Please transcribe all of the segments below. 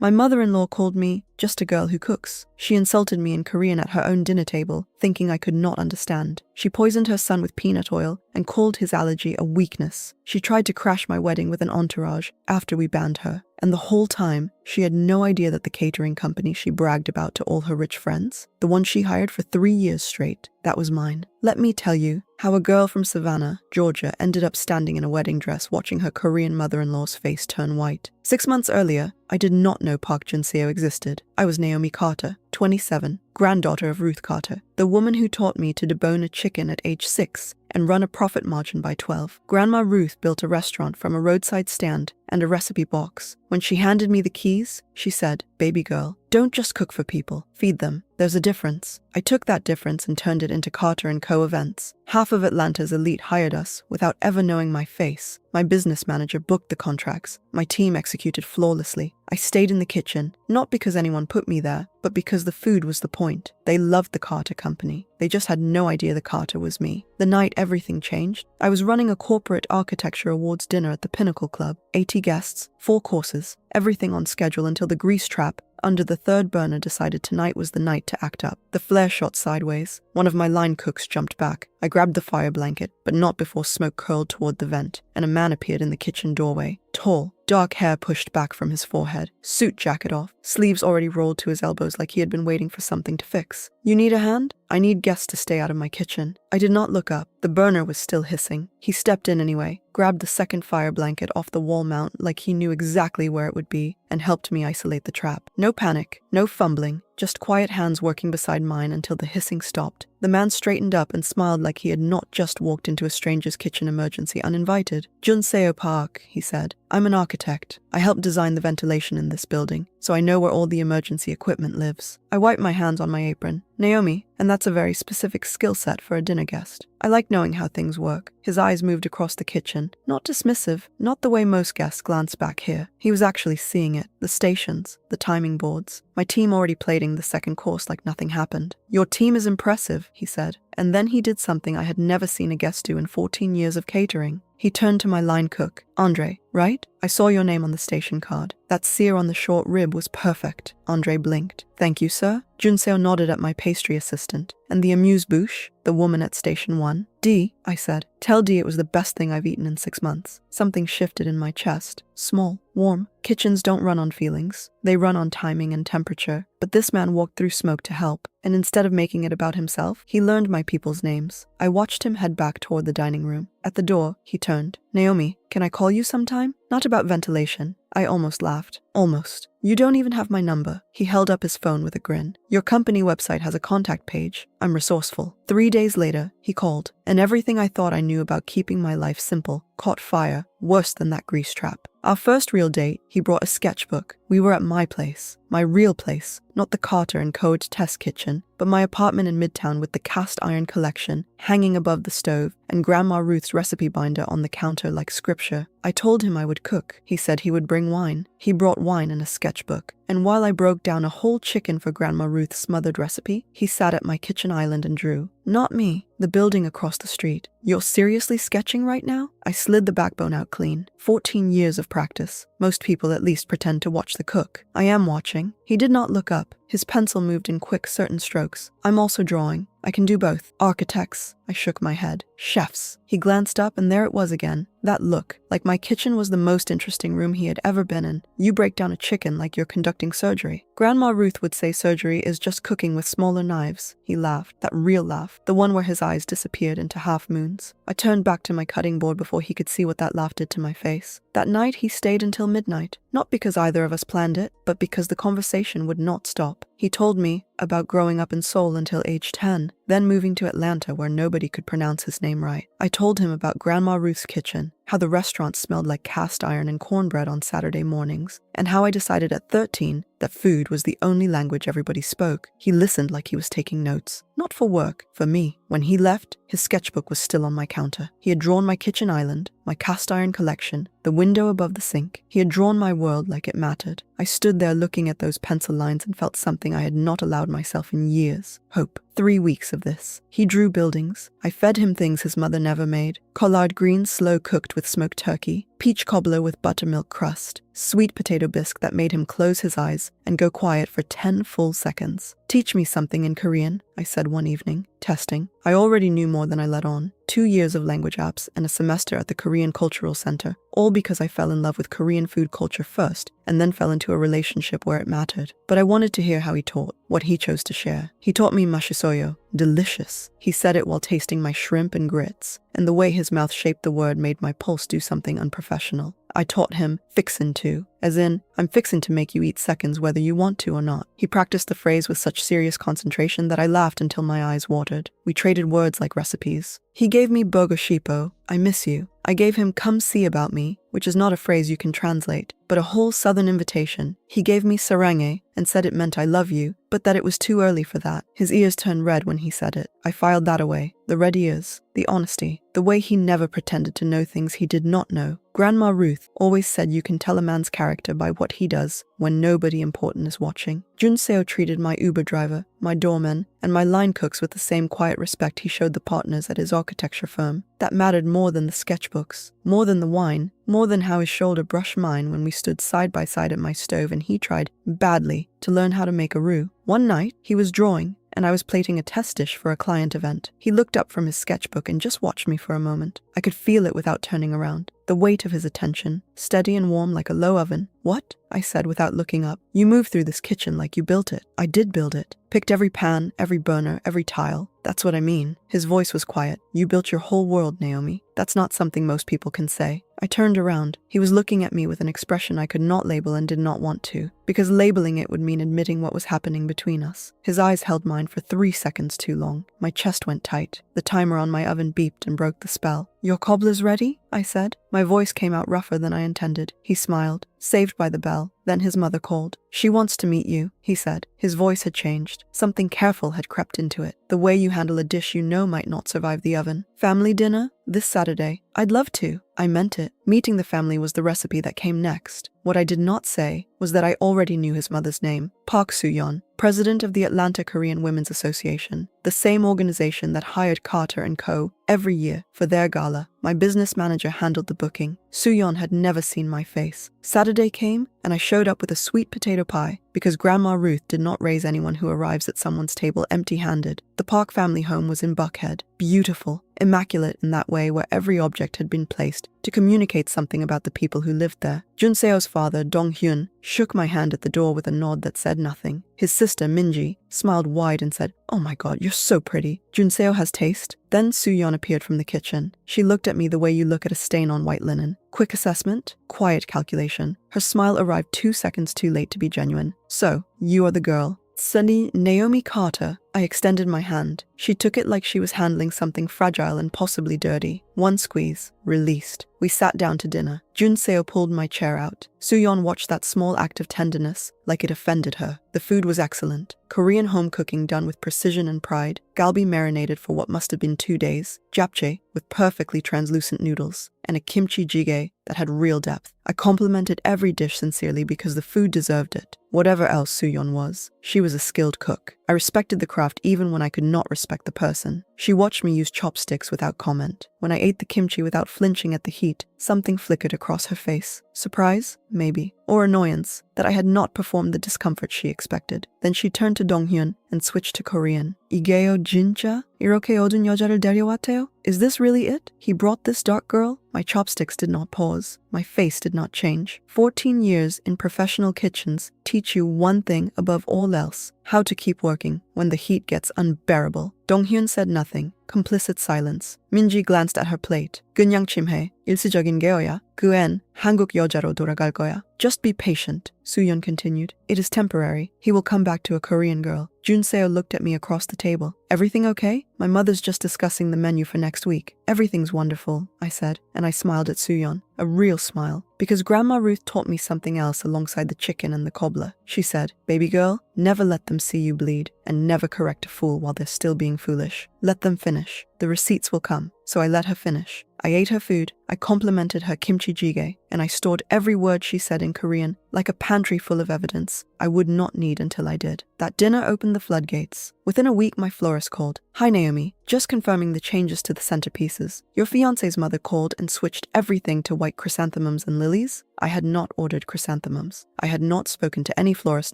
My mother-in-law called me just a girl who cooks. She insulted me in Korean at her own dinner table, thinking I could not understand. She poisoned her son with peanut oil and called his allergy a weakness. She tried to crash my wedding with an entourage after we banned her. And the whole time, she had no idea that the catering company she bragged about to all her rich friends, the one she hired for 3 years straight, that was mine. Let me tell you how a girl from Savannah, Georgia, ended up standing in a wedding dress watching her Korean mother-in-law's face turn white. 6 months earlier, I did not know Park Jun-seo existed. I was Naomi Carter, 27, granddaughter of Ruth Carter, the woman who taught me to debone a chicken at age 6 and run a profit margin by 12. Grandma Ruth built a restaurant from a roadside stand and a recipe box. When she handed me the keys, she said, "Baby girl, don't just cook for people, feed them. There's a difference." I took that difference and turned it into Carter & Co. events. Half of Atlanta's elite hired us without ever knowing my face. My business manager booked the contracts. My team executed flawlessly. I stayed in the kitchen, not because anyone put me there, but because the food was the point. They loved the Carter Company. They just had no idea the Carter was me. The night everything changed, I was running a corporate architecture awards dinner at the Pinnacle Club. 80 guests, 4 courses, everything on schedule until the grease trap under the third burner decided tonight was the night to act up. The flare shot sideways. One of my line cooks jumped back. I grabbed the fire blanket, but not before smoke curled toward the vent, and a man appeared in the kitchen doorway. Tall, dark hair pushed back from his forehead, suit jacket off, sleeves already rolled to his elbows like he had been waiting for something to fix. "You need a hand? I need guests to stay out of my kitchen." I did not look up. The burner was still hissing. He stepped in anyway, grabbed the second fire blanket off the wall mount like he knew exactly where it would be, and helped me isolate the trap. No panic, no fumbling, just quiet hands working beside mine until the hissing stopped. The man straightened up and smiled like he had not just walked into a stranger's kitchen emergency uninvited. "Jun-seo Park," he said. "I'm an architect. I helped design the ventilation in this building, so I know where all the emergency equipment lives." I wiped my hands on my apron. "Naomi, and that's a very specific skill set for a dinner guest. I like knowing how things work." His eyes moved across the kitchen, not dismissive, not the way most guests glance back here. He was actually seeing it, the stations, the timing boards. My team already plating the second course like nothing happened. "Your team is impressive," he said. And then he did something I had never seen a guest do in 14 years of catering. He turned to my line cook. "Andre, right? I saw your name on the station card. That sear on the short rib was perfect." Andre blinked. "Thank you, sir." Jun-seo nodded at my pastry assistant. "And the amuse-bouche, the woman at station 1. Dee," I said. "Tell Dee it was the best thing I've eaten in 6 months." Something shifted in my chest. Small, warm. Kitchens don't run on feelings. They run on timing and temperature. But this man walked through smoke to help. And instead of making it about himself, he learned my people's names. I watched him head back toward the dining room. At the door, he turned. "Naomi, can I call you sometime? Not about ventilation." I almost laughed. "Almost. You don't even have my number." He held up his phone with a grin. "Your company website has a contact page. I'm resourceful." 3 days later, he called, and everything I thought I knew about keeping my life simple caught fire, worse than that grease trap. Our first real date, he brought a sketchbook. We were at my place, my real place, not the Carter & Co. test kitchen, but my apartment in Midtown with the cast iron collection hanging above the stove and Grandma Ruth's recipe binder on the counter like scripture. I told him I would cook. He said he would bring wine. He brought wine and a sketchbook. And while I broke down a whole chicken for Grandma Ruth's smothered recipe, he sat at my kitchen island and drew. Not me, the building across the street. "You're seriously sketching right now?" I slid the backbone out clean. 14 years of practice. Most people at least pretend to watch the cook. I am watching. He did not look up. His pencil moved in quick, certain strokes. "I'm also drawing. I can do both." "Architects." I shook my head. "Chefs." He glanced up and there it was again. That look, like my kitchen was the most interesting room he had ever been in. "You break down a chicken like you're conducting surgery." Grandma Ruth would say surgery is just cooking with smaller knives. He laughed, that real laugh, the one where his eyes disappeared into half moons. I turned back to my cutting board before he could see what that laugh did to my face. That night he stayed until midnight, not because either of us planned it, but because the conversation would not stop. He told me about growing up in Seoul until age 10, then moving to Atlanta where nobody could pronounce his name right. I told him about Grandma Ruth's kitchen, how the restaurant smelled like cast iron and cornbread on Saturday mornings, and how I decided at 13 that food was the only language everybody spoke. He listened like he was taking notes. Not for work, for me. When he left, his sketchbook was still on my counter. He had drawn my kitchen island, my cast iron collection, the window above the sink. He had drawn my world like it mattered. I stood there looking at those pencil lines and felt something I had not allowed myself in years. Hope. 3 weeks of this. He drew buildings. I fed him things his mother never made. Collard greens slow cooked with smoked turkey. peach cobbler with buttermilk crust, sweet potato bisque that made him close his eyes and go quiet for 10 full seconds. Teach me something in Korean, I said one evening, testing. I already knew more than I let on. 2 years of language apps and a semester at the Korean Cultural Center, all because I fell in love with Korean food culture first and then fell into a relationship where it mattered. But I wanted to hear how he taught, what he chose to share. He taught me mashisoyo, delicious. He said it while tasting my shrimp and grits, and the way his mouth shaped the word made my pulse do something unprofessional. I taught him fixin' to, as in, I'm fixin' to make you eat seconds whether you want to or not. He practiced the phrase with such serious concentration that I laughed until my eyes watered. We traded words like recipes. He gave me bogo shipo, I miss you. I gave him come see about me, which is not a phrase you can translate, but a whole southern invitation. He gave me sarange and said it meant I love you, but that it was too early for that. His ears turned red when he said it. I filed that away. The red ears, the honesty, the way he never pretended to know things he did not know. Grandma Ruth always said you can tell a man's character by what he does when nobody important is watching. Junseo treated my Uber driver, my doorman, and my line cooks with the same quiet respect he showed the partners at his architecture firm. That mattered more than the sketchbooks, more than the wine, more than how his shoulder brushed mine when we stood side by side at my stove and he tried, badly, to learn how to make a roux. One night, he was drawing, and I was plating a test dish for a client event. He looked up from his sketchbook and just watched me for a moment. I could feel it without turning around. The weight of his attention, steady and warm like a low oven. What? I said without looking up. You moved through this kitchen like you built it. I did build it. Picked every pan, every burner, every tile. That's what I mean. His voice was quiet. You built your whole world, Naomi. That's not something most people can say. I turned around. He was looking at me with an expression I could not label and did not want to, because labeling it would mean admitting what was happening between us. His eyes held mine for 3 seconds too long. My chest went tight. The timer on my oven beeped and broke the spell. Your cobbler's ready? I said. My voice came out rougher than I intended. He smiled, saved by the bell. Then his mother called. She wants to meet you, he said. His voice had changed. Something careful had crept into it. The way you handle a dish you know might not survive the oven. Family dinner? This Saturday. I'd love to. I meant it. Meeting the family was the recipe that came next. What I did not say was that I already knew his mother's name, Park Soo-yeon, president of the Atlanta Korean Women's Association, the same organization that hired Carter and Co. every year for their gala. My business manager handled the booking. Soo-yeon had never seen my face. Saturday came, and I showed up with a sweet potato pie because Grandma Ruth did not raise anyone who arrives at someone's table empty-handed. The Park family home was in Buckhead, beautiful, immaculate in that way where every object had been placed to communicate something about the people who lived there. Junseo's father, Dong-hyun, shook my hand at the door with a nod that said nothing. His sister, Minji, smiled wide and said, "Oh my god, you're so pretty. Junseo has taste." Then Soo-yeon appeared from the kitchen. She looked at me the way you look at a stain on white linen. Quick assessment, quiet calculation. Her smile arrived 2 seconds too late to be genuine. So, you are the girl. Sunny Naomi Carter. I extended my hand. She took it like she was handling something fragile and possibly dirty. One squeeze. Released. We sat down to dinner. Junseo pulled my chair out. Soo-yeon watched that small act of tenderness like it offended her. The food was excellent. Korean home cooking done with precision and pride. Galbi marinated for what must have been 2 days. Japchae with perfectly translucent noodles. And a kimchi jjigae that had real depth. I complimented every dish sincerely because the food deserved it. Whatever else Soo-yeon was, she was a skilled cook. I respected the craft even when I could not respect the person. She watched me use chopsticks without comment. When I ate the kimchi without flinching at the heat, something flickered across her face. Surprise? Maybe. Or annoyance that I had not performed the discomfort she expected. Then she turned to Dong-hyun and switched to Korean. 이게요 진짜? 이렇게 어두운 여자를 데려왔대요? Is this really it? He brought this dark girl? My chopsticks did not pause. My face did not change. 14 years in professional kitchens teach you one thing above all else: how to keep working when the heat gets unbearable. Dong-hyun said nothing. Complicit silence. Minji glanced at her plate. 그냥 침해. 일시적인 게어야. 그 앤 한국 여자로 돌아갈 거야. Just be patient, Soo-yeon continued. It is temporary. He will come back to a Korean girl. Junseo looked at me across the table. Everything okay? My mother's just discussing the menu for next week. Everything's wonderful, I said, and I smiled at Soo-yeon. A real smile. Because Grandma Ruth taught me something else alongside the chicken and the cobbler. She said, "Baby girl, never let them see you bleed, and never correct a fool while they're still being foolish. Let them finish." The receipts will come. So I let her finish. I ate her food, I complimented her kimchi jjigae, and I stored every word she said in Korean like a pantry full of evidence I would not need until I did. That dinner opened the floodgates. Within a week, my florist called. "Hi, Naomi. Just confirming the changes to the centerpieces. Your fiance's mother called and switched everything to white chrysanthemums and lilies." I had not ordered chrysanthemums. I had not spoken to any florist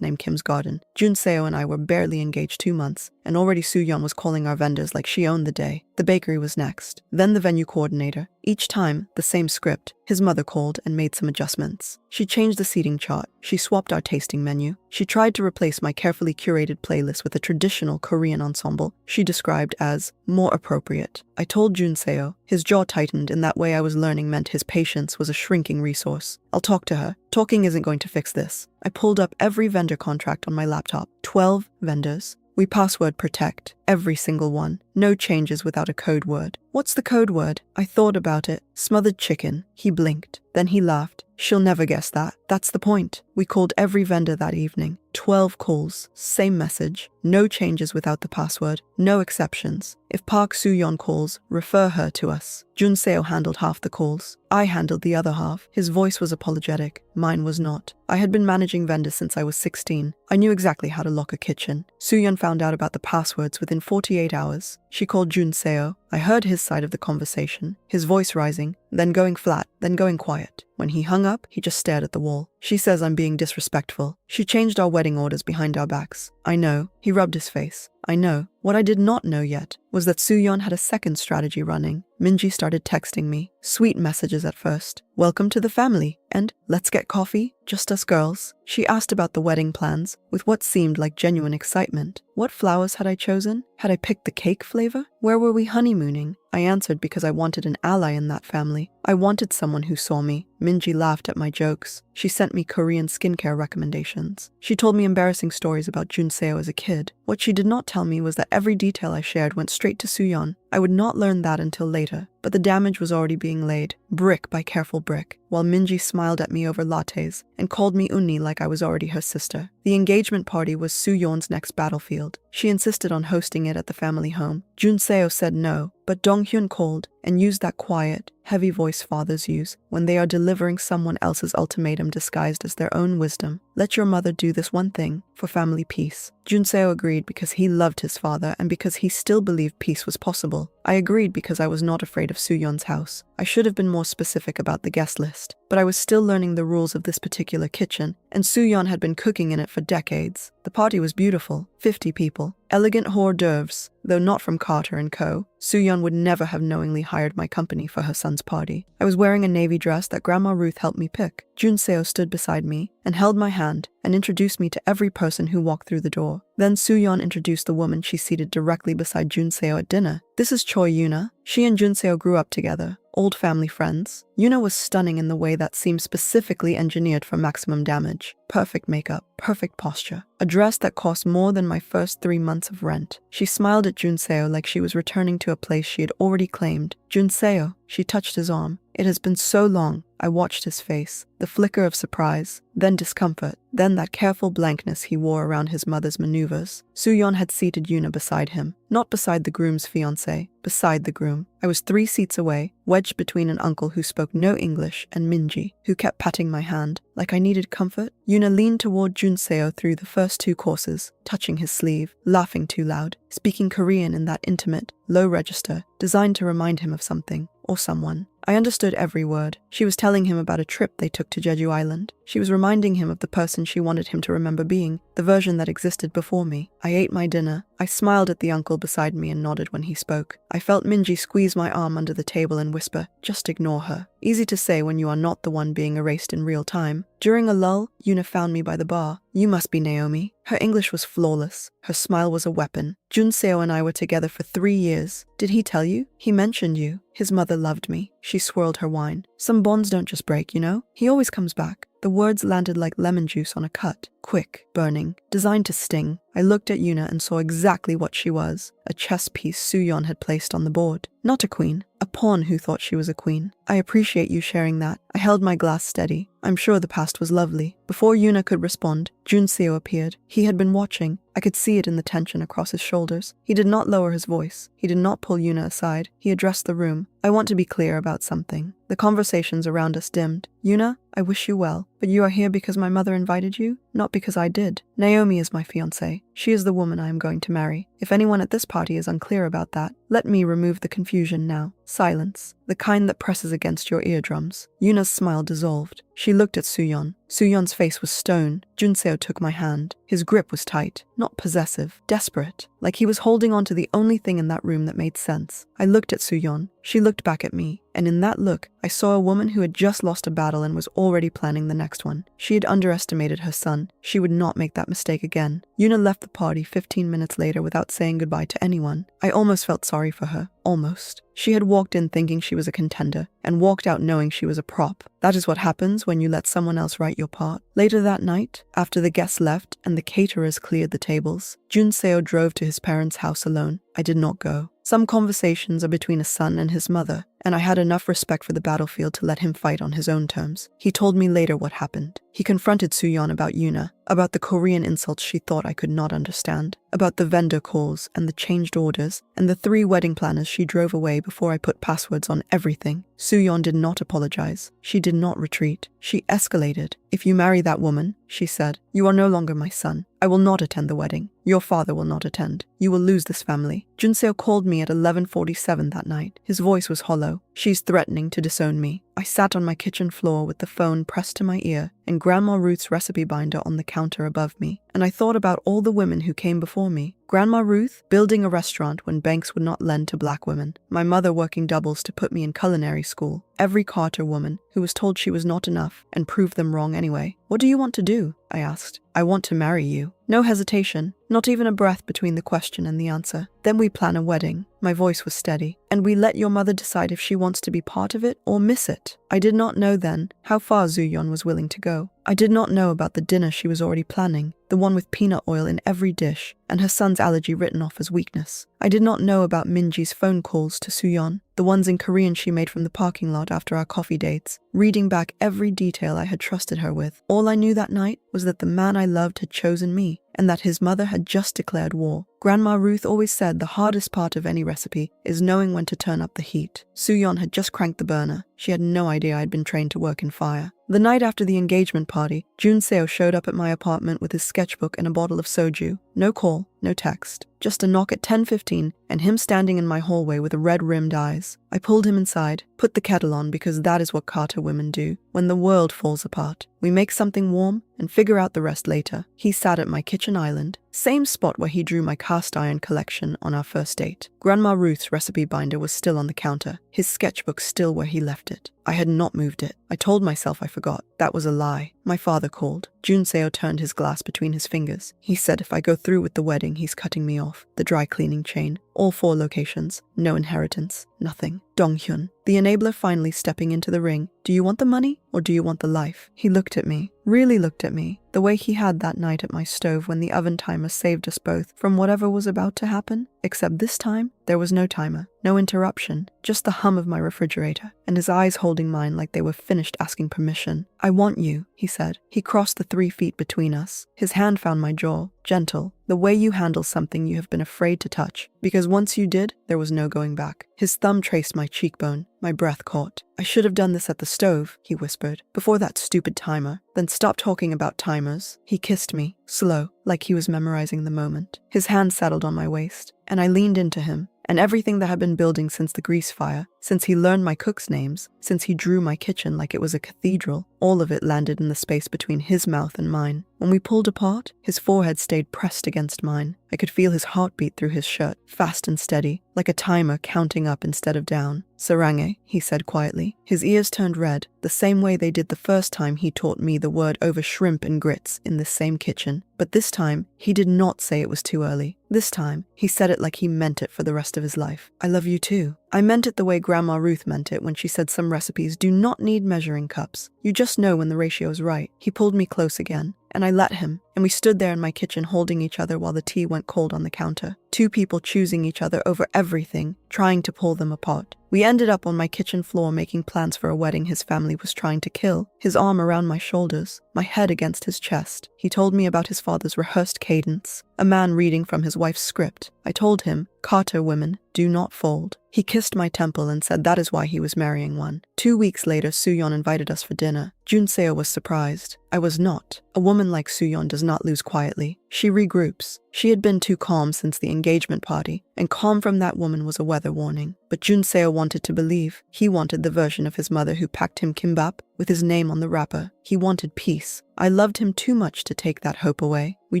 named Kim's Garden. Junseo and I were barely engaged 2 months, and already Sooyeon was calling our vendors like she owned the day. The bakery was next. Then the venue coordinator. Each time, the same script. His mother called and made some adjustments. She changed the seating chart. She swapped our tasting menu. She tried to replace my carefully curated playlist with a traditional Korean ensemble she described as more appropriate. I told Junseo. His jaw tightened in that way I was learning meant his patience was a shrinking resource. "I'll talk to her. Talking isn't going to fix this." I pulled up every vendor contract on my laptop. 12 vendors. We password protect every single one. No changes without a code word. "What's the code word?" I thought about it. "Smothered chicken." He blinked. Then he laughed. "She'll never guess that. That's the point." We called every vendor that evening. 12 calls. Same message. No changes without the password. No exceptions. If Park Soo-yeon calls, refer her to us. Junseo handled half the calls. I handled the other half. His voice was apologetic. Mine was not. I had been managing vendors since I was 16. I knew exactly how to lock a kitchen. Soo-yeon found out about the passwords within 48 hours. She called Junseo. I heard his side of the conversation, his voice rising, then going flat, then going quiet. When he hung up, he just stared at the wall. "She says I'm being disrespectful. She changed our wedding orders behind our backs." I know. He rubbed his face. I know. What I did not know yet was that Soo-yeon had a second strategy running. Minji started texting me. Sweet messages at first. "Welcome to the family," and "Let's get coffee, just us girls." She asked about the wedding plans with what seemed like genuine excitement. What flowers had I chosen? Had I picked the cake flavor? Where were we honeymooning? I answered because I wanted an ally in that family. I wanted someone who saw me. Minji laughed at my jokes. She sent me Korean skincare recommendations. She told me embarrassing stories about Junseo as a kid. What she did not tell me was that every detail I shared went straight to Soo-yeon. I would not learn that until later, but the damage was already being laid, brick by careful brick, while Minji smiled at me over lattes and called me Unni like I was already her sister. The engagement party was Soo-yeon's next battlefield. She insisted on hosting it at the family home. Junseo said no, but Dong-hyun called and used that quiet, heavy voice fathers use when they are delivering someone else's ultimatum disguised as their own wisdom. "Let your mother do this one thing for family peace." Junseo agreed because he loved his father and because he still believed peace was possible. I agreed because I was not afraid of Soo-yeon's house. I should have been more specific about the guest list, but I was still learning the rules of this particular kitchen, and Soo-yeon had been cooking in it for decades. The party was beautiful. 50 people. Elegant hors d'oeuvres, though not from Carter & Co. Soo-yeon would never have knowingly hired my company for her son's party. I was wearing a navy dress that Grandma Ruth helped me pick. Junseo stood beside me and held my hand and introduced me to every person who walked through the door. Then Soo-yeon introduced the woman she seated directly beside Junseo at dinner. "This is Choi Yuna. She and Junseo grew up together. Old family friends." Yuna was stunning in the way that seemed specifically engineered for maximum damage. Perfect makeup, perfect posture. A dress that cost more than my first 3 months of rent. She smiled at Junseo like she was returning to a place she had already claimed. "Junseo," she touched his arm. "It has been so long." I watched his face, the flicker of surprise, then discomfort, then that careful blankness he wore around his mother's maneuvers. Soo-yeon had seated Yuna beside him, not beside the groom's fiancé, beside the groom. I was 3 seats away, wedged between an uncle who spoke no English and Minji, who kept patting my hand, like I needed comfort. Yuna leaned toward Junseo through the first 2 courses, touching his sleeve, laughing too loud, speaking Korean in that intimate, low register, designed to remind him of something, or someone. I understood every word. She was telling him about a trip they took to Jeju Island. She was reminding him of the person she wanted him to remember being, the version that existed before me. I ate my dinner. I smiled at the uncle beside me and nodded when he spoke. I felt Minji squeeze my arm under the table and whisper, "Just ignore her." Easy to say when you are not the one being erased in real time. During a lull, Yuna found me by the bar. "You must be Naomi." Her English was flawless. Her smile was a weapon. "Junseo and I were together for 3 years. Did he tell you? He mentioned you. His mother loved me." She swirled her wine. "Some bonds don't just break, you know? He always comes back." The words landed like lemon juice on a cut. quick, burning, designed to sting. I looked at Yuna and saw exactly what she was, a chess piece Suyeon had placed on the board. Not a queen, a pawn who thought she was a queen. I appreciate you sharing that. I held my glass steady. I'm sure the past was lovely. Before Yuna could respond, Junseo appeared. He had been watching. I could see it in the tension across his shoulders. He did not lower his voice. He did not pull Yuna aside. He addressed the room. I want to be clear about something. The conversations around us dimmed. Yuna, I wish you well, but you are here because my mother invited you, not because I did. Naomi is my fiancée. She is the woman I am going to marry. If anyone at this party is unclear about that, let me remove the confusion now. Silence, the kind that presses against your eardrums. Yuna's smile dissolved. She looked at Suyeon. Suyeon's face was stone. Junseo took my hand. His grip was tight, not possessive, desperate, like he was holding on to the only thing in that room that made sense. I looked at Suyeon. She looked back at me, and in that look, I saw a woman who had just lost a battle and was already planning the next one. She had underestimated her son. She would not make that mistake again. Yuna left the party 15 minutes later without saying goodbye to anyone. I almost felt sorry for her. Almost. She had walked in thinking she was a contender, and walked out knowing she was a prop. That is what happens when you let someone else write your part. Later that night, after the guests left and the caterers cleared the tables, Junseo drove to his parents' house alone. I did not go. Some conversations are between a son and his mother, and I had enough respect for the battlefield to let him fight on his own terms. He told me later what happened. He confronted Suyeon about Yuna, about the Korean insults she thought I could not understand, about the vendor calls and the changed orders, and the 3 wedding planners she drove away before I put passwords on everything. Suyeon did not apologize. She did not retreat. She escalated. If you marry that woman, she said, you are no longer my son. I will not attend the wedding. Your father will not attend. You will lose this family. Junseo called me at 11:47 that night. His voice was hollow. She's threatening to disown me. I sat on my kitchen floor with the phone pressed to my ear and Grandma Ruth's recipe binder on the counter above me, and I thought about all the women who came before me. Grandma Ruth building a restaurant when banks would not lend to black women. My mother working doubles to put me in culinary school. Every Carter woman who was told she was not enough and proved them wrong anyway. What do you want to do? I asked. I want to marry you. No hesitation, not even a breath between the question and the answer. Then we plan a wedding. My voice was steady. And we let your mother decide if she wants to be part of it or miss it. I did not know then how far Suyeon was willing to go. I did not know about the dinner she was already planning, the one with peanut oil in every dish, and her son's allergy written off as weakness. I did not know about Minji's phone calls to Suyeon, the ones in Korean she made from the parking lot after our coffee dates, reading back every detail I had trusted her with. All I knew that night was that the man I loved had chosen me, and that his mother had just declared war. Grandma Ruth always said the hardest part of any recipe is knowing when to turn up the heat. Suyeon had just cranked the burner. She had no idea I'd been trained to work in fire. The night after the engagement party, Junseo showed up at my apartment with his sketchbook and a bottle of soju. No call, no text. Just a knock at 10:15 and him standing in my hallway with red-rimmed eyes. I pulled him inside, put the kettle on because that is what Carter women do when the world falls apart. We make something warm and figure out the rest later. He sat at my kitchen island, same spot where he drew my cast iron collection on our first date. Grandma Ruth's recipe binder was still on the counter, his sketchbook still where he left it. I had not moved it. I told myself I forgot. That was a lie. My father called. Junseo turned his glass between his fingers. He said if I go through with the wedding, he's cutting me off. The dry cleaning chain. All 4 locations. No inheritance. Nothing. Donghyun, the enabler finally stepping into the ring. Do you want the money or do you want the life? He looked at me. Really looked at me. The way he had that night at my stove when the oven timer saved us both from whatever was about to happen. Except this time, there was no timer. No interruption. Just the hum of my refrigerator. And his eyes holding mine like they were finished asking permission. I want you, he said. He crossed the 3 feet between us. His hand found my jaw. Gentle. The way you handle something you have been afraid to touch. Because once you did, there was no going back. His thumb traced my cheekbone. My breath caught. I should have done this at the stove, he whispered, before that stupid timer. Then stop talking about timers. He kissed me, slow, like he was memorizing the moment. His hand settled on my waist, and I leaned into him. And everything that had been building since the grease fire, since he learned my cooks' names, since he drew my kitchen like it was a cathedral, all of it landed in the space between his mouth and mine. When we pulled apart, his forehead stayed pressed against mine. I could feel his heartbeat through his shirt, fast and steady, like a timer counting up instead of down. Sarange, he said quietly. His ears turned red, the same way they did the first time he taught me the word over shrimp and grits in this same kitchen. But this time, he did not say it was too early. This time, he said it like he meant it for the rest of his life. I love you too. I meant it the way Grandma Ruth meant it when she said some recipes do not need measuring cups. You just know when the ratio is right. He pulled me close again, and I let him, and we stood there in my kitchen holding each other while the tea went cold on the counter. Two people choosing each other over everything, trying to pull them apart. We ended up on my kitchen floor making plans for a wedding his family was trying to kill, his arm around my shoulders, my head against his chest. He told me about his father's rehearsed cadence, a man reading from his wife's script. I told him, Carter women, do not fold. He kissed my temple and said that is why he was marrying one. 2 weeks later, Sooyeon invited us for dinner. Junseo was surprised. I was not. A woman like Sooyeon does not lose quietly. She regroups. She had been too calm since the engagement party, and calm from that woman was a weather warning. But Junseo wanted to believe. He wanted the version of his mother who packed him kimbap with his name on the wrapper. He wanted peace. I loved him too much to take that hope away. We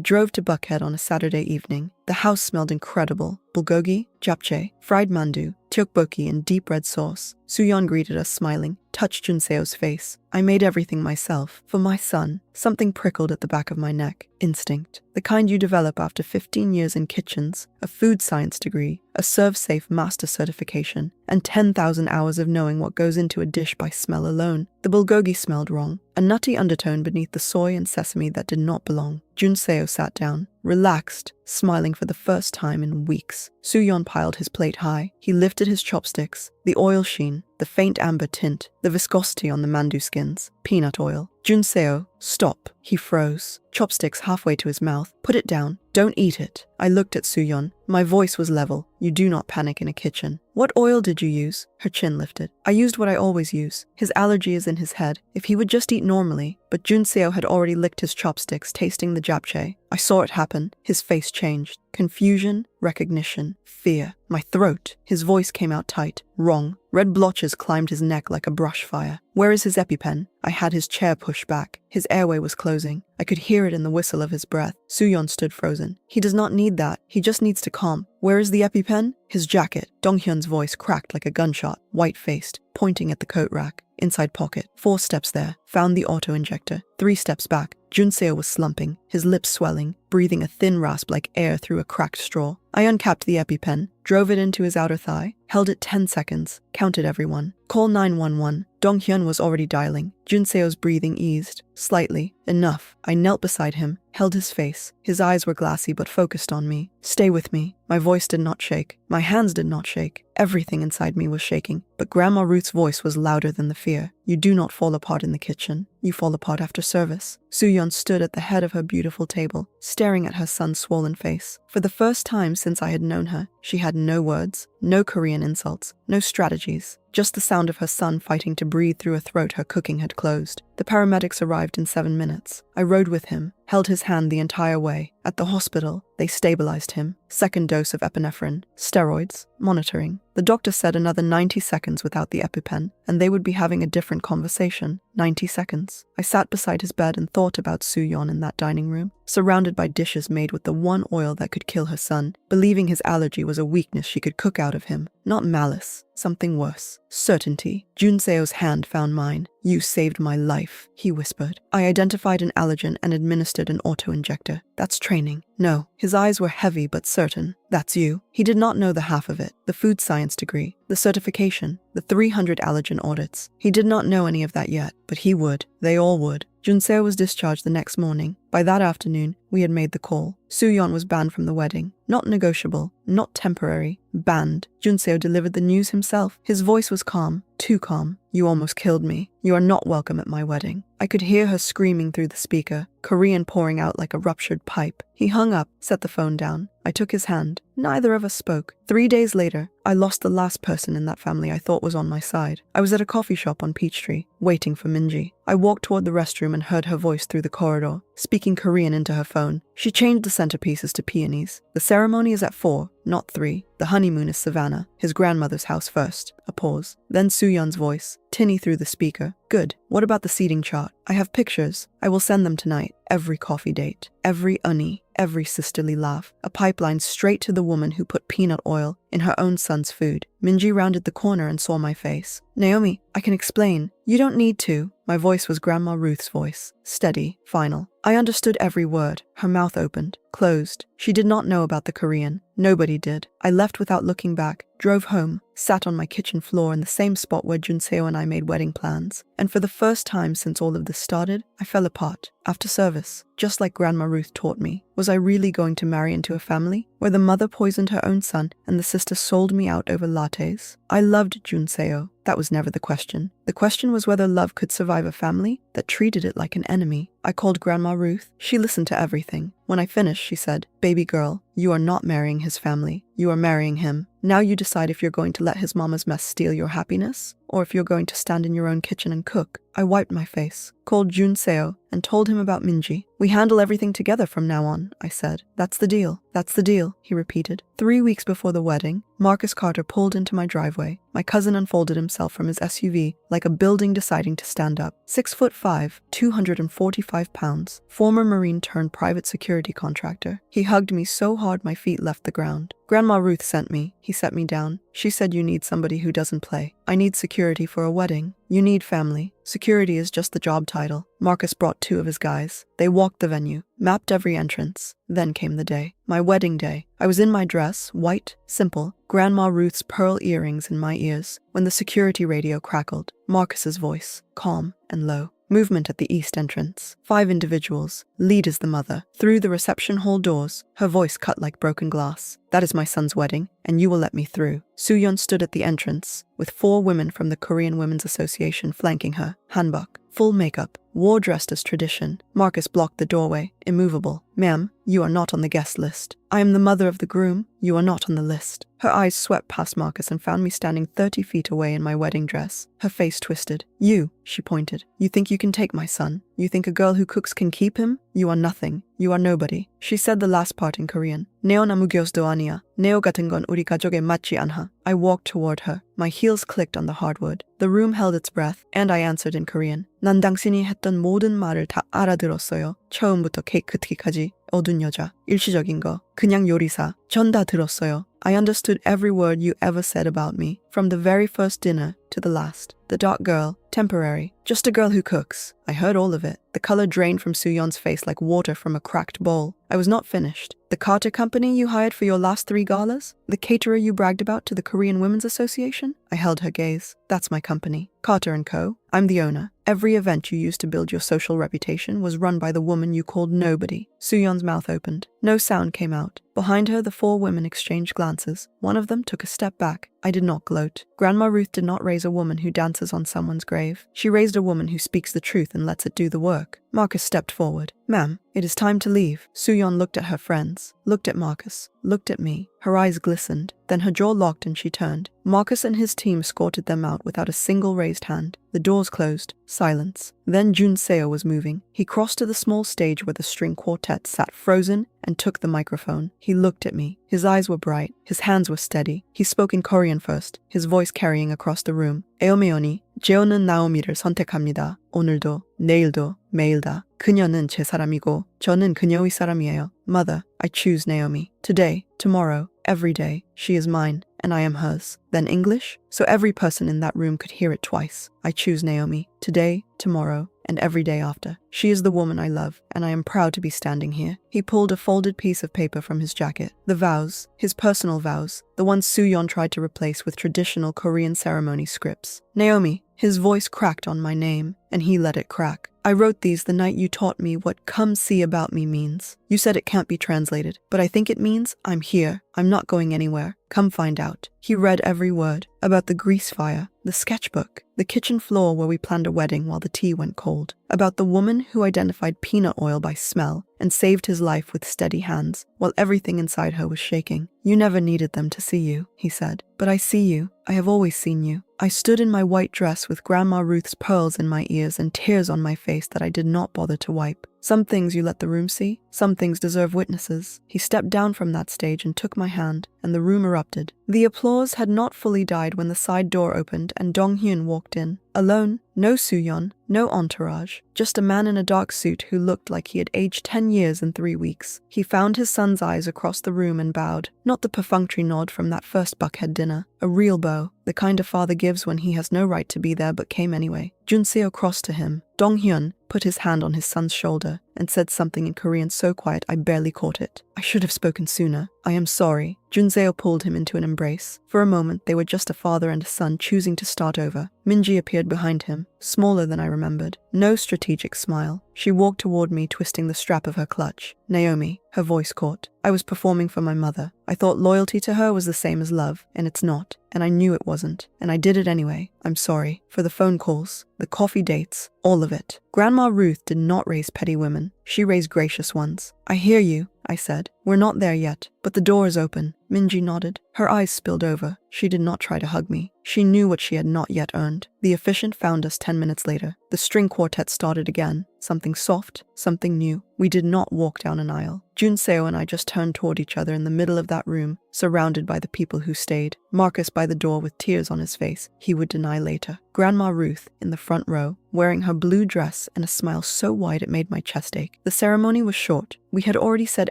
drove to Buckhead on a Saturday evening. The house smelled incredible. Bulgogi, japchae, fried mandu, tteokbokki in deep red sauce. Sooyeon greeted us smiling, touched Junseo's face. I made everything myself, for my son. Something prickled at the back of my neck. Instinct. The kind you develop after 15 years in kitchens, a food science degree, a serve-safe master certification, and 10,000 hours of knowing what goes into a dish by smell alone. The bulgogi smelled wrong, a nutty undertone beneath the soy and sesame that did not belong. Junseo sat down, relaxed, smiling for the first time in weeks. Sooyeon piled his plate high. He lifted his chopsticks. The oil sheen, the faint amber tint, the viscosity on the mandu skins, peanut oil. Junseo, stop. He froze. Chopsticks halfway to his mouth. Put it down. Don't eat it. I looked at Sooyeon. My voice was level. You do not panic in a kitchen. What oil did you use? Her chin lifted. I used what I always use. His allergy is in his head. If he would just eat normally. But Junseo had already licked his chopsticks, tasting the japchae. I saw it happen. His face changed. Confusion, recognition, fear. My throat. His voice came out tight. Wrong. Red blotches climbed his neck like a brush fire. Where is his EpiPen? I had his chair pushed back. His airway was closing. I could hear it in the whistle of his breath. Sooyeon stood frozen. He does not need that. He just needs to calm. Where is the EpiPen? His jacket. Donghyun's voice cracked like a gunshot, white-faced, pointing at the coat rack. Inside pocket. 4 steps there. Found the auto-injector. 3 steps back. Junseo was slumping, his lips swelling, breathing a thin rasp like air through a cracked straw. I uncapped the EpiPen, drove it into his outer thigh, held it 10 seconds, counted everyone. Call 911. Donghyun was already dialing. Junseo's breathing eased, slightly, enough. I knelt beside him, held his face. His eyes were glassy but focused on me. Stay with me. My voice did not shake. My hands did not shake. Everything inside me was shaking. But Grandma Ruth's voice was louder than the fear. You do not fall apart in the kitchen. You fall apart after service. Sooyeon stood at the head of her beautiful table, staring at her son's swollen face. For the first time since I had known her, she had no words, no Korean insults, no strategies. Just the sound of her son fighting to breathe through a throat her cooking had closed. The paramedics arrived in 7 minutes. I rode with him, held his hand the entire way. At the hospital, they stabilized him. 2nd dose of epinephrine, steroids, monitoring. The doctor said another 90 seconds without the EpiPen, and they would be having a different conversation. 90 seconds. I sat beside his bed and thought about Sooyeon in that dining room, surrounded by dishes made with the one oil that could kill her son, believing his allergy was a weakness she could cook out of him. Not malice, something worse. Certainty. Junseo's hand found mine. You saved my life, he whispered. I identified an allergen and administered an auto-injector. That's training. No, his eyes were heavy but certain. That's you. He did not know the half of it. The food science degree, the certification, the 300 allergen audits. He did not know any of that yet, but he would. They all would. Junseo was discharged the next morning. By that afternoon, we had made the call. Sooyeon was banned from the wedding. Not negotiable, not temporary. Banned. Junseo delivered the news himself. His voice was calm, too calm. You almost killed me. You are not welcome at my wedding. I could hear her screaming through the speaker, Korean pouring out like a ruptured pipe. He hung up, set the phone down. I took his hand. Neither of us spoke. 3 days later, I lost the last person in that family I thought was on my side. I was at a coffee shop on Peachtree, waiting for Minji. I walked toward the restroom and heard her voice through the corridor, speaking Korean into her phone. She changed the centerpieces to peonies. The ceremony is at 4, not 3. The honeymoon is Savannah, his grandmother's house first. A pause. Then Sooyeon's voice, tinny through the speaker. Good. What about the seating chart? I have pictures. I will send them tonight. Every coffee date. Every unnie. Every sisterly laugh. A pipeline straight to the woman who put peanut oil in her own son's food. Minji rounded the corner and saw my face. Naomi, I can explain. You don't need to. My voice was Grandma Ruth's voice. steady, final. I understood every word. Her mouth opened, closed. She did not know about the Korean. Nobody did. I left without looking back, drove home, sat on my kitchen floor in the same spot where Junseo and I made wedding plans. And for the first time since all of this started, I fell apart. After service, just like Grandma Ruth taught me, was I really going to marry into a family where the mother poisoned her own son and the sister sold me out over lattes? I loved Junseo. That was never the question. The question was whether love could survive a family that treated it like an enemy. I called Grandma Ruth. She listened to everything. When I finished, she said, "Baby girl, you are not marrying his family. You are marrying him. Now you decide if you're going to let his mama's mess steal your happiness, or if you're going to stand in your own kitchen and cook." I wiped my face, called Junseo, and told him about Minji. "We handle everything together from now on," I said. "That's the deal. That's the deal," he repeated. 3 weeks before the wedding, Marcus Carter pulled into my driveway. My cousin unfolded himself from his SUV like a building deciding to stand up. 6'5", 245 pounds, former Marine turned private security contractor. He hugged me so hard my feet left the ground. "Grandma Ruth sent me." He set me down. "She said you need somebody who doesn't play. I need security for a wedding. You need family. Security is just the job title." Marcus brought 2 of his guys. They walked the venue, mapped every entrance. Then came the day. My wedding day. I was in my dress, white, simple, Grandma Ruth's pearl earrings in my ears, when the security radio crackled. Marcus's voice, calm and low. Movement at the east entrance. 5 individuals. Lead is the mother. Through the reception hall doors, her voice cut like broken glass. "That is my son's wedding, and you will let me through." Soo-yeon stood at the entrance, with 4 women from the Korean Women's Association flanking her. Hanbok, full makeup, war dressed as tradition. Marcus blocked the doorway, immovable. "Ma'am, you are not on the guest list. I am the mother of the groom. You are not on the list." Her eyes swept past Marcus and found me standing 30 feet away in my wedding dress. Her face twisted. "You," she pointed. "You think you can take my son? You think a girl who cooks can keep him? You are nothing. You are nobody." She said the last part in Korean. "네오 나무교수도 아니야. 네오 같은 건 우리 가족에 맞지 않아." I walked toward her. My heels clicked on the hardwood. The room held its breath, and I answered in Korean. "난 당신이 했던 모든 말을 다 알아들었어요. 처음부터 케이크 특기까지. 어두운 여자, 일시적인 거, 그냥 요리사. 전 다 들었어요. I understood every word you ever said about me, from the very first dinner to the last. The dark girl, temporary, just a girl who cooks. I heard all of it. The color drained from Soo-yeon's face like water from a cracked bowl. I was not finished. "The Carter company you hired for your last 3 galas? The caterer you bragged about to the Korean Women's Association?" I held her gaze. "That's my company. Carter & Co. I'm the owner. Every event you used to build your social reputation was run by the woman you called nobody." Soo-yeon's mouth opened. No sound came out. Behind her, the 4 women exchanged glances. One of them took a step back. I did not gloat. Grandma Ruth did not raise a woman who dances on someone's grave. She raised a woman who speaks the truth and lets it do the work. Marcus stepped forward. "Ma'am, it is time to leave." Soo-yeon looked at her friends, looked at Marcus, looked at me. Her eyes glistened. Then her jaw locked and she turned. Marcus and his team escorted them out without a single raised hand. The doors closed. Silence. Then Junseo was moving. He crossed to the small stage where the string quartet sat frozen and took the microphone. He looked at me. His eyes were bright. His hands were steady. He spoke in Korean first, his voice carrying across the room. "에오메오니, 제오는 나오미를 선택합니다. 오늘도, 내일도, 매일 다. 그녀는 제 사람이고 저는 그녀의 사람이에요. Mother, I choose Naomi. Today, tomorrow, every day, she is mine, and I am hers." Then English, so every person in that room could hear it twice. "I choose Naomi. Today, tomorrow, and every day after. She is the woman I love, and I am proud to be standing here." He pulled a folded piece of paper from his jacket. The vows, his personal vows, the ones Soo-yeon tried to replace with traditional Korean ceremony scripts. "Naomi." His voice cracked on my name, and he let it crack. "I wrote these the night you taught me what 'come see about me' means. You said it can't be translated, but I think it means I'm here. I'm not going anywhere. Come find out." He read every word. About the grease fire, the sketchbook, the kitchen floor where we planned a wedding while the tea went cold. About the woman who identified peanut oil by smell and saved his life with steady hands while everything inside her was shaking. "You never needed them to see you," he said. "But I see you. I have always seen you." I stood in my white dress with Grandma Ruth's pearls in my ears and tears on my face that I did not bother to wipe. Some things you let the room see, some things deserve witnesses. He stepped down from that stage and took my hand, and the room erupted. The applause had not fully died when the side door opened and Dong-hyun walked in. Alone, no Soo-yeon, no entourage, just a man in a dark suit who looked like he had aged 10 years in 3 weeks. He found his son's eyes across the room and bowed, not the perfunctory nod from that first Buckhead dinner, a real bow, the kind a father gives when he has no right to be there but came anyway. Junseo crossed to him. Dong-hyun, put his hand on his son's shoulder and said something in Korean so quiet I barely caught it. I should have spoken sooner. I am sorry. Junseo pulled him into an embrace. For a moment, they were just a father and a son choosing to start over. Minji appeared behind him, smaller than I remembered. No strategic smile. She walked toward me, twisting the strap of her clutch. Naomi, her voice caught. I was performing for my mother. I thought loyalty to her was the same as love, and it's not. And I knew it wasn't. And I did it anyway. I'm sorry. For the phone calls, the coffee dates, all of it. Grandma Ruth did not raise petty women. She raised gracious ones. I hear you, I said. We're not there yet, but the door is open. Minji nodded. Her eyes spilled over. She did not try to hug me. She knew what she had not yet earned. The officiant found us 10 minutes later. The string quartet started again. Something soft, something new. We did not walk down an aisle. Junseo and I just turned toward each other in the middle of that room, surrounded by the people who stayed. Marcus by the door with tears on his face. He would deny later. Grandma Ruth in the front row, wearing her blue dress and a smile so wide it made my chest ache. The ceremony was short. We had already said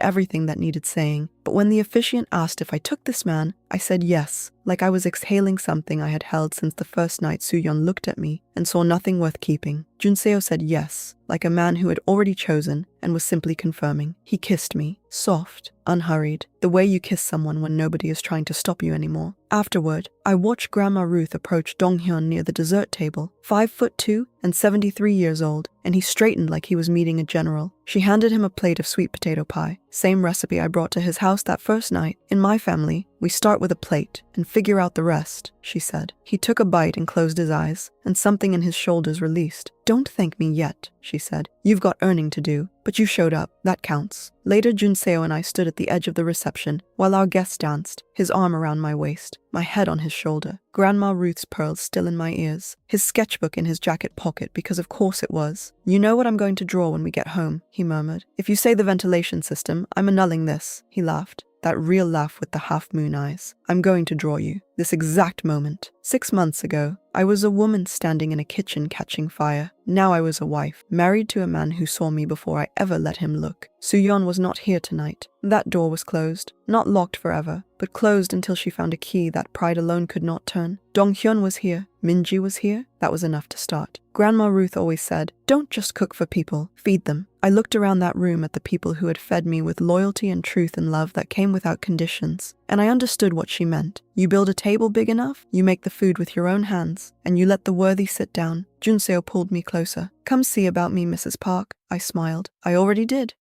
everything that needed saying, but when the officiant asked if I took this man, I said yes, like I was exhaling something I had held since the first night Soo-yeon looked at me and saw nothing worth keeping. Junseo said yes, like a man who had already chosen and was simply confirming. He kissed me, soft, unhurried, the way you kiss someone when nobody is trying to stop you anymore. Afterward, I watched Grandma Ruth approach Dong-hyun near the dessert table, 5'2" and 73 years old, and he straightened like he was meeting a general. She handed him a plate of sweet potato pie, same recipe I brought to his house that first night. In my family, we start with a plate and figure out the rest, she said. He took a bite and closed his eyes, and something in his shoulders released. Don't thank me yet, she said. You've got earning to do, but you showed up. That counts. Later, Junseo and I stood at the edge of the reception while our guest danced, his arm around my waist, my head on his shoulder, Grandma Ruth's pearls still in my ears, his sketchbook in his jacket pocket because of course it was. You know what I'm going to draw when we get home, he murmured. If you say the ventilation system, I'm annulling this, he laughed. That real laugh with the half-moon eyes. I'm going to draw you. This exact moment. 6 months ago, I was a woman standing in a kitchen catching fire. Now I was a wife, married to a man who saw me before I ever let him look. Soo-yeon was not here tonight. That door was closed. Not locked forever, but closed until she found a key that pride alone could not turn. Dong-hyun was here. Minji was here. That was enough to start. Grandma Ruth always said, don't just cook for people, feed them. I looked around that room at the people who had fed me with loyalty and truth and love that came without conditions, and I understood what she meant. You build a table big enough, you make the food with your own hands, and you let the worthy sit down. Junseo pulled me closer. Come see about me, Mrs. Park. I smiled. I already did.